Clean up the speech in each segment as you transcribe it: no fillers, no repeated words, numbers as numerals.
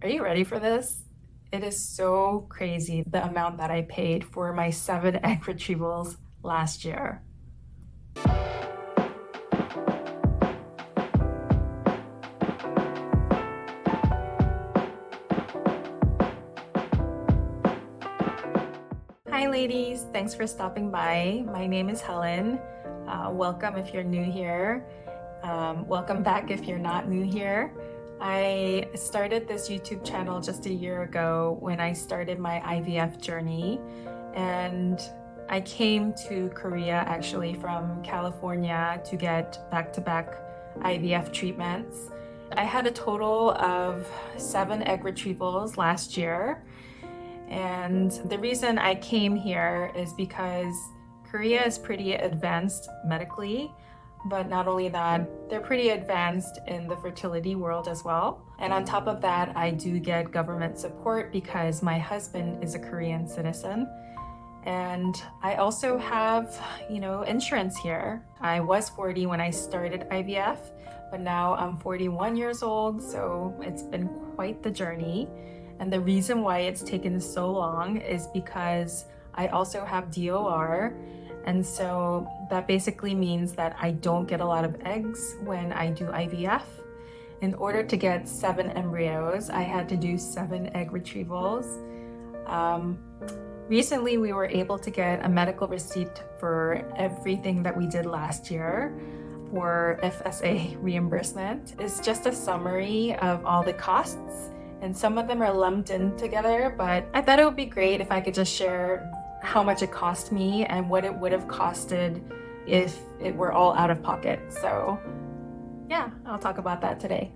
Are you ready for this? It is so crazy the amount that I paid for my 7 egg retrievals last year. Hi ladies, thanks for stopping by. My name is Helen. Welcome if you're new here. Welcome back if you're not new here. I started this YouTube channel just a year ago when I started my IVF journey, and I came to Korea actually from California to get back-to-back IVF treatments. I had a total of 7 egg retrievals last year, and the reason I came here is because Korea is pretty advanced medically. But not only that, they're pretty advanced in the fertility world as well. And on top of that, I do get government support because my husband is a Korean citizen. And I also have, insurance here. I was 40 when I started IVF, but now I'm 41 years old, so it's been quite the journey. And the reason why it's taken so long is because I also have DOR. And so that basically means that I don't get a lot of eggs when I do IVF. In order to get 7 embryos, I had to do 7 egg retrievals. Recently, we were able to get a medical receipt for everything that we did last year for FSA reimbursement. It's just a summary of all the costs, and some of them are lumped in together, but I thought it would be great if I could just share how much it cost me and what it would have costed if it were all out of pocket. So yeah, I'll talk about that today.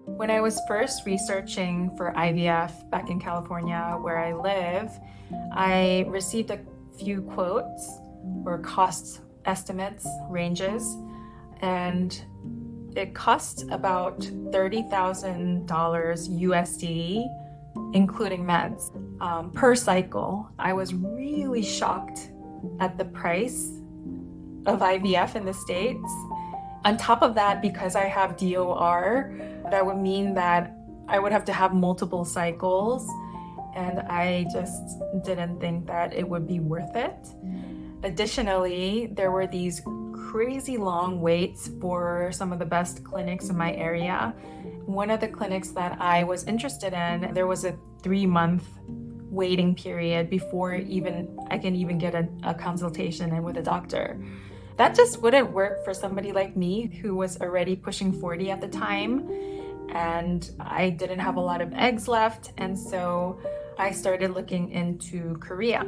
When I was first researching for IVF back in California where I live, I received a few quotes or cost estimates, ranges, and it cost about $30,000 USD, including meds, per cycle. I was really shocked at the price of IVF in the States. On top of that, because I have DOR, that would mean that I would have to have multiple cycles, and I just didn't think that it would be worth it. Additionally, there were these crazy long waits for some of the best clinics in my area. One of the clinics that I was interested in, there was a 3-month waiting period before I can even get a consultation in with a doctor. That just wouldn't work for somebody like me who was already pushing 40 at the time, and I didn't have a lot of eggs left, and so I started looking into Korea.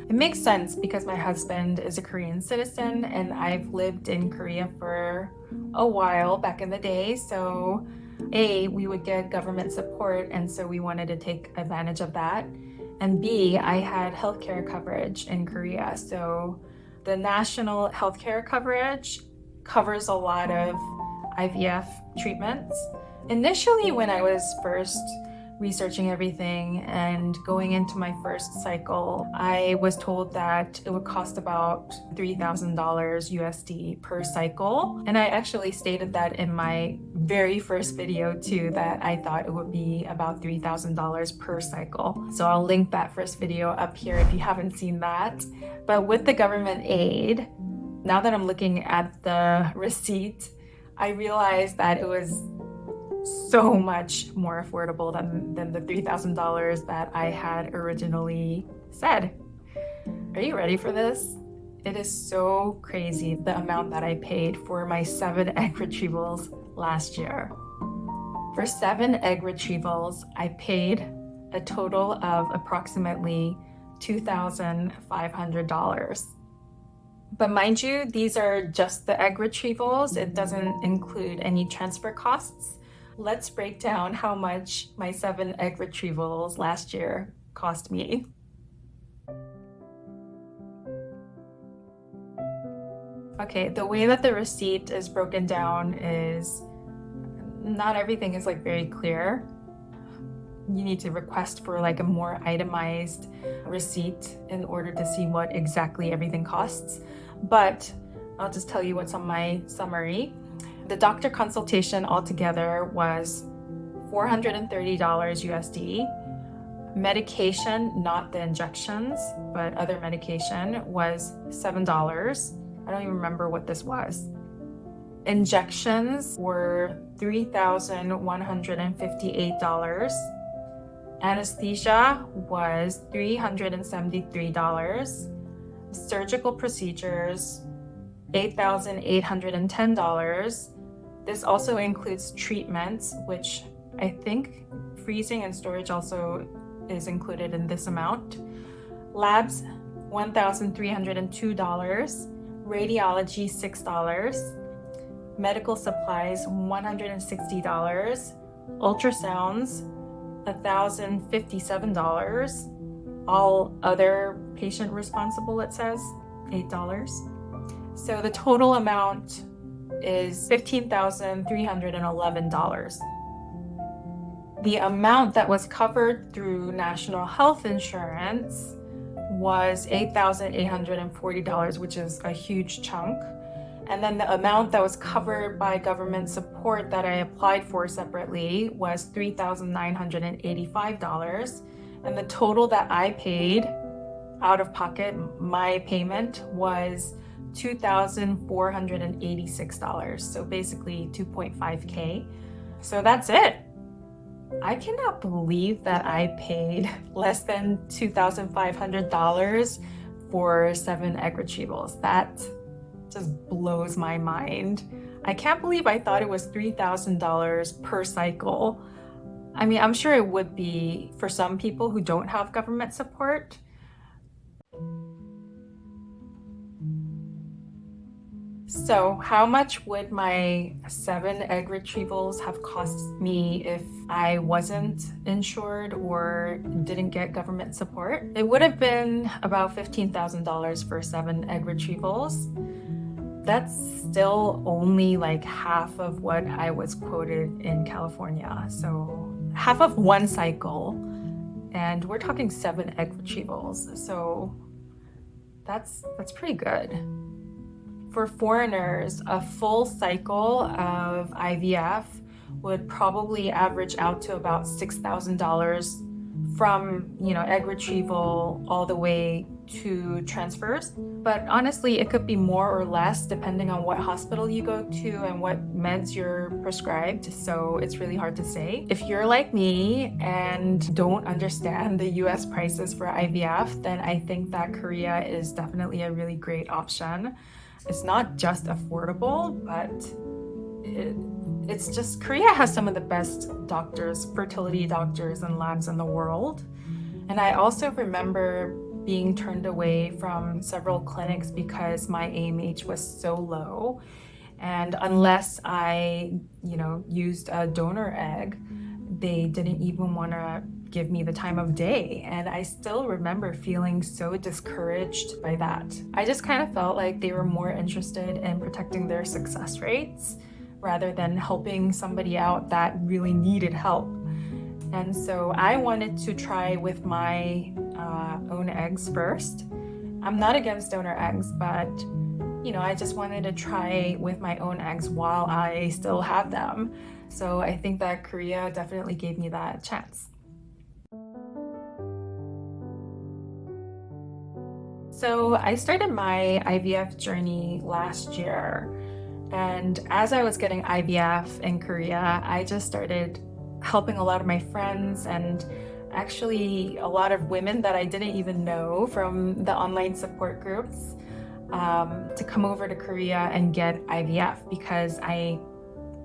It makes sense because my husband is a Korean citizen and I've lived in Korea for a while back in the day. So A, we would get government support, and so we wanted to take advantage of that. And B, I had healthcare coverage in Korea. So the national healthcare coverage covers a lot of IVF treatments. Initially, when I was first researching everything and going into my first cycle, I was told that it would cost about $3,000 USD per cycle. And I actually stated that in my very first video too, that I thought it would be about $3,000 per cycle. So I'll link that first video up here if you haven't seen that. But with the government aid, now that I'm looking at the receipt, I realized that it was so much more affordable than the $3,000 that I had originally said. Are you ready for this? It is so crazy the amount that I paid for my 7 egg retrievals last year. For 7 egg retrievals, I paid a total of approximately $2,500. But mind you, these are just the egg retrievals. It doesn't include any transfer costs. Let's break down how much my 7 egg retrievals last year cost me. Okay, the way that the receipt is broken down is not everything is very clear. You need to request for a more itemized receipt in order to see what exactly everything costs. But I'll just tell you what's on my summary. The doctor consultation altogether was $430 USD. Medication, not the injections, but other medication, was $7. I don't even remember what this was. Injections were $3,158. Anesthesia was $373. Surgical procedures, $8,810. This also includes treatments, which I think freezing and storage also is included in this amount. Labs, $1,302. Radiology, $6. Medical supplies, $160. Ultrasounds, $1,057. All other patient responsible, it says, $8. So the total amount is $15,311. The amount that was covered through National Health Insurance was $8,840, which is a huge chunk. And then the amount that was covered by government support that I applied for separately was $3,985. And the total that I paid out of pocket, my payment, was $2,486. So basically 2.5K. So that's it. I cannot believe that I paid less than $2,500 for 7 egg retrievals. That just blows my mind. I can't believe I thought it was $3,000 per cycle. I mean, I'm sure it would be for some people who don't have government support. So how much would my 7 egg retrievals have cost me if I wasn't insured or didn't get government support? It would have been about $15,000 for 7 egg retrievals. That's still only like half of what I was quoted in California. So half of one cycle, and we're talking 7 egg retrievals. So that's pretty good. For foreigners, a full cycle of IVF would probably average out to about $6,000 from, egg retrieval all the way to transfers. But honestly, it could be more or less depending on what hospital you go to and what meds you're prescribed. So it's really hard to say. If you're like me and don't understand the US prices for IVF, then I think that Korea is definitely a really great option. It's not just affordable, but it's just, Korea has some of the best doctors, fertility doctors and labs in the world. And I also remember being turned away from several clinics because my AMH was so low. And unless I, used a donor egg, they didn't even want to give me the time of day. And I still remember feeling so discouraged by that. I just kind of felt like they were more interested in protecting their success rates rather than helping somebody out that really needed help. And so I wanted to try with my own eggs first. I'm not against donor eggs, but I just wanted to try with my own eggs while I still have them. So I think that Korea definitely gave me that chance. So I started my IVF journey last year, and as I was getting IVF in Korea, I just started helping a lot of my friends and actually a lot of women that I didn't even know from the online support groups to come over to Korea and get IVF because I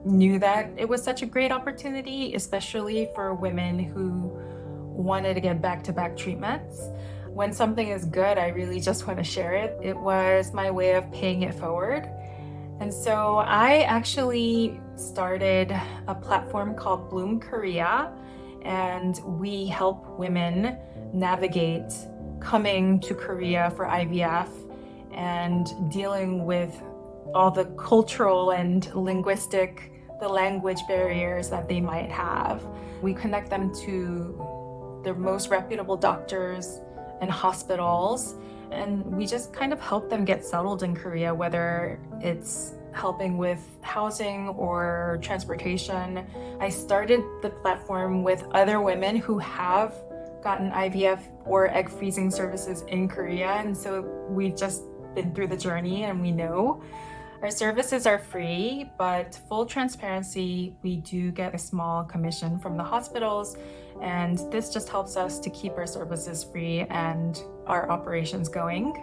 knew that it was such a great opportunity, especially for women who wanted to get back-to-back treatments. When something is good, I really just want to share it. It was my way of paying it forward. And so I actually started a platform called Bloom Korea, and we help women navigate coming to Korea for IVF and dealing with all the cultural and linguistic, the language barriers that they might have. We connect them to the most reputable doctors and hospitals, and we just kind of help them get settled in Korea, whether it's helping with housing or transportation. I started the platform with other women who have gotten IVF or egg freezing services in Korea, and so we've just been through the journey and we know. Our services are free, but full transparency, we do get a small commission from the hospitals, and this just helps us to keep our services free and our operations going.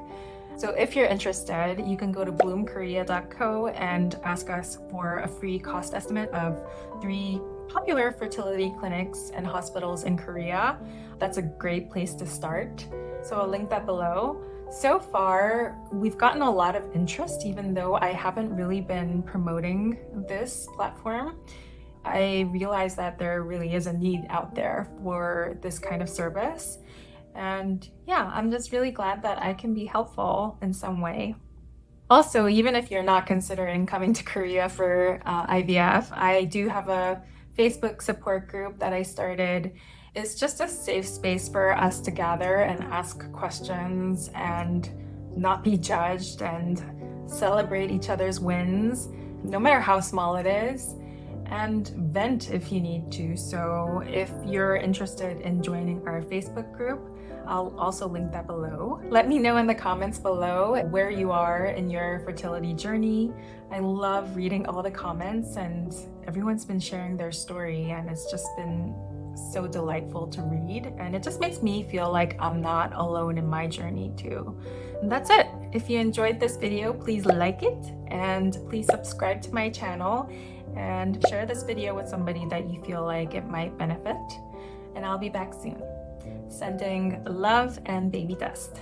So if you're interested, you can go to bloomkorea.co and ask us for a free cost estimate of 3 popular fertility clinics and hospitals in Korea. That's a great place to start. So I'll link that below. So far, we've gotten a lot of interest, even though I haven't really been promoting this platform. I realize that there really is a need out there for this kind of service. And yeah, I'm just really glad that I can be helpful in some way. Also, even if you're not considering coming to Korea for IVF, I do have a Facebook support group that I started. It's just a safe space for us to gather and ask questions and not be judged and celebrate each other's wins, no matter how small it is, and vent if you need to. So if you're interested in joining our Facebook group, I'll also link that below. Let me know in the comments below where you are in your fertility journey. I love reading all the comments, and everyone's been sharing their story, and it's just been so delightful to read, and it just makes me feel like I'm not alone in my journey too. And that's it. If you enjoyed this video, please like it, and please subscribe to my channel and share this video with somebody that you feel like it might benefit. And I'll be back soon. Sending love and baby dust.